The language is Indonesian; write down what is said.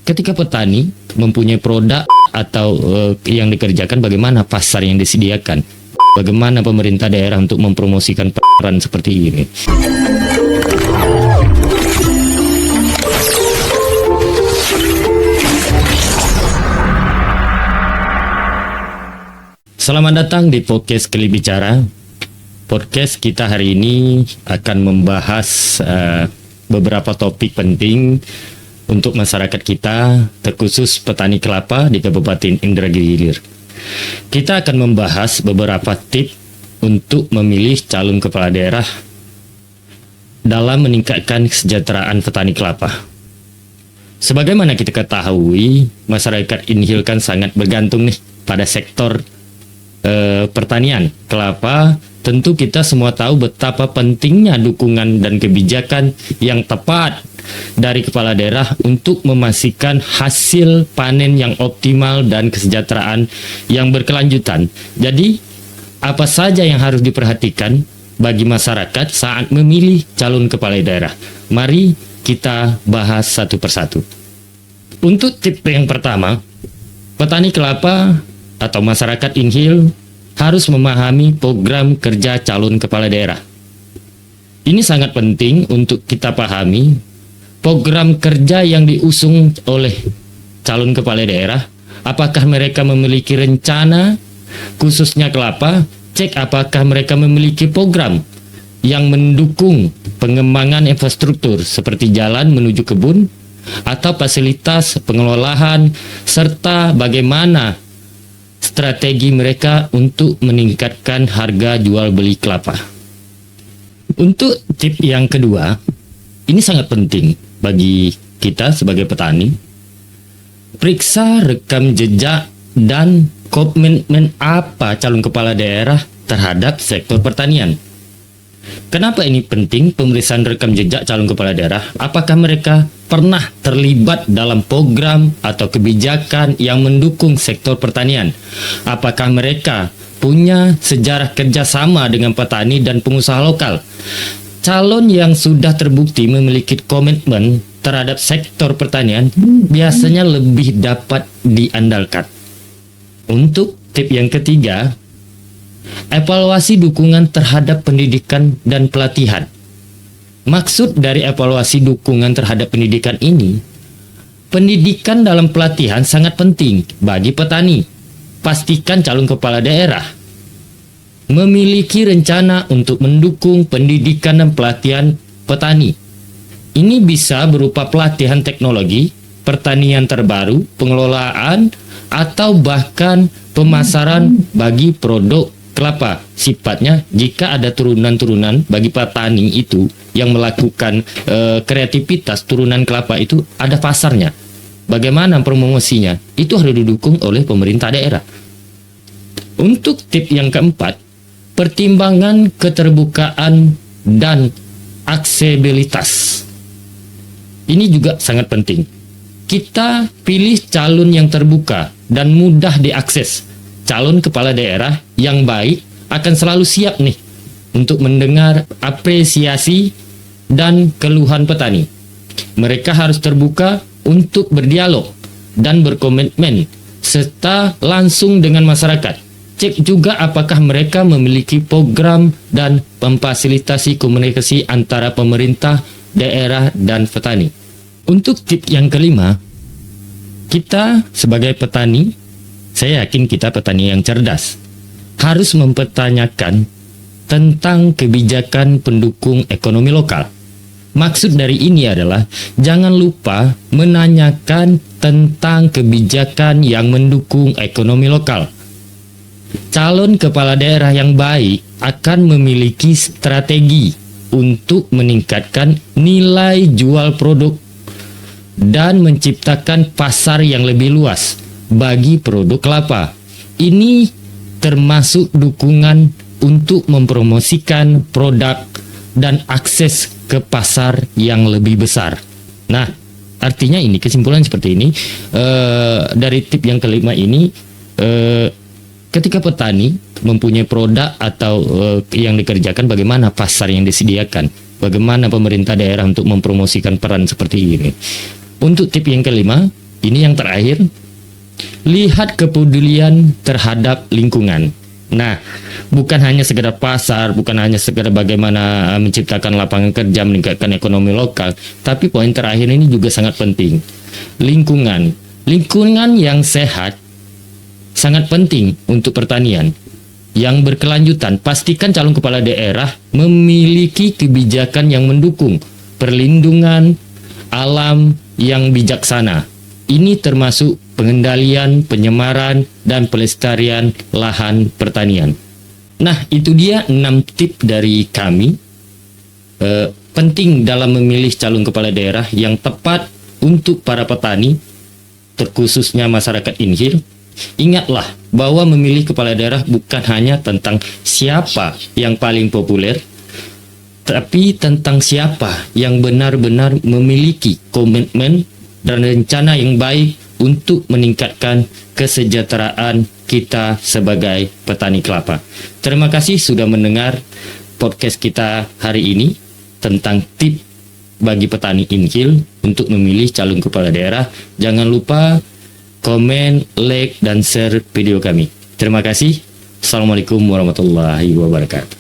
Ketika petani mempunyai produk atau yang dikerjakan, bagaimana pasar yang disediakan? Bagaimana pemerintah daerah untuk mempromosikan peran seperti ini? Selamat datang di podcast Keli Bicara. Podcast kita hari ini akan membahas beberapa topik penting untuk masyarakat kita, terkhusus petani kelapa di Kabupaten Indragiri Hilir. Kita akan membahas beberapa tips untuk memilih calon kepala daerah dalam meningkatkan kesejahteraan petani kelapa. Sebagaimana kita ketahui, masyarakat Inhil kan sangat bergantung nih pada sektor pertanian kelapa. Tentu kita semua tahu betapa pentingnya dukungan dan kebijakan yang tepat dari kepala daerah untuk memastikan hasil panen yang optimal dan kesejahteraan yang berkelanjutan. Jadi, apa saja yang harus diperhatikan bagi masyarakat saat memilih calon kepala daerah? Mari kita bahas satu persatu. Untuk tips yang pertama, petani kelapa atau masyarakat Inhil harus memahami program kerja calon kepala daerah. Ini sangat penting untuk kita pahami program kerja yang diusung oleh calon kepala daerah. Apakah mereka memiliki rencana khususnya kelapa? Cek apakah mereka memiliki program yang mendukung pengembangan infrastruktur seperti jalan menuju kebun atau fasilitas pengelolaan, serta bagaimana strategi mereka untuk meningkatkan harga jual beli kelapa. Untuk tips yang kedua, ini sangat penting bagi kita sebagai petani. Periksa rekam jejak dan komitmen apa calon kepala daerah terhadap sektor pertanian. Kenapa ini penting, pemeriksaan rekam jejak calon kepala daerah? Apakah mereka pernah terlibat dalam program atau kebijakan yang mendukung sektor pertanian? Apakah mereka punya sejarah kerjasama dengan petani dan pengusaha lokal? Calon yang sudah terbukti memiliki komitmen terhadap sektor pertanian biasanya lebih dapat diandalkan. Untuk tips yang ketiga, evaluasi dukungan terhadap pendidikan dan pelatihan. Maksud dari evaluasi dukungan terhadap pendidikan ini, pendidikan dalam pelatihan sangat penting bagi petani. Pastikan calon kepala daerah memiliki rencana untuk mendukung pendidikan dan pelatihan petani. Ini bisa berupa pelatihan teknologi, pertanian terbaru, pengelolaan, atau bahkan pemasaran bagi produk kelapa. Sifatnya jika ada turunan-turunan bagi petani itu yang melakukan kreativitas turunan kelapa itu ada pasarnya. Bagaimana promosinya? Itu harus didukung oleh pemerintah daerah. Untuk tips yang keempat, pertimbangan keterbukaan dan aksesibilitas. Ini juga sangat penting. Kita pilih calon yang terbuka dan mudah diakses. Calon kepala daerah yang baik akan selalu siap nih untuk mendengar apresiasi dan keluhan petani. Mereka harus terbuka untuk berdialog dan berkomitmen serta langsung dengan masyarakat. Cek juga apakah mereka memiliki program dan memfasilitasi komunikasi antara pemerintah, daerah, dan petani. Untuk tips yang kelima, kita sebagai petani, saya yakin kita petani yang cerdas, harus mempertanyakan tentang kebijakan pendukung ekonomi lokal. Maksud dari ini adalah jangan lupa menanyakan tentang kebijakan yang mendukung ekonomi lokal. Calon kepala daerah yang baik akan memiliki strategi untuk meningkatkan nilai jual produk dan menciptakan pasar yang lebih luas bagi produk kelapa. Ini termasuk dukungan untuk mempromosikan produk dan akses ke pasar yang lebih besar. Nah, artinya ini kesimpulan seperti ini. Dari tip yang kelima ini, ketika petani mempunyai produk atau yang dikerjakan, bagaimana pasar yang disediakan? Bagaimana pemerintah daerah untuk mempromosikan peran seperti ini? Untuk tip yang kelima, Ini yang terakhir, lihat kepedulian terhadap lingkungan. Nah, bukan hanya sekedar pasar, bukan hanya sekedar bagaimana menciptakan lapangan kerja, meningkatkan ekonomi lokal, tapi poin terakhir ini juga sangat penting. Lingkungan. Lingkungan yang sehat sangat penting untuk pertanian. Yang berkelanjutan, pastikan calon kepala daerah memiliki kebijakan yang mendukung perlindungan alam yang bijaksana. Ini termasuk pengendalian, penyemaran, dan pelestarian lahan pertanian. Nah, itu dia 6 tip dari kami. Penting dalam memilih calon kepala daerah yang tepat untuk para petani, terkhususnya masyarakat Inhil. Ingatlah bahwa memilih kepala daerah bukan hanya tentang siapa yang paling populer, tapi tentang siapa yang benar-benar memiliki komitmen dan rencana yang baik untuk meningkatkan kesejahteraan kita sebagai petani kelapa. Terima kasih sudah mendengar podcast kita hari ini tentang tip bagi petani Inhil untuk memilih calon kepala daerah. Jangan lupa komen, like, dan share video kami. Terima kasih. Assalamualaikum warahmatullahi wabarakatuh.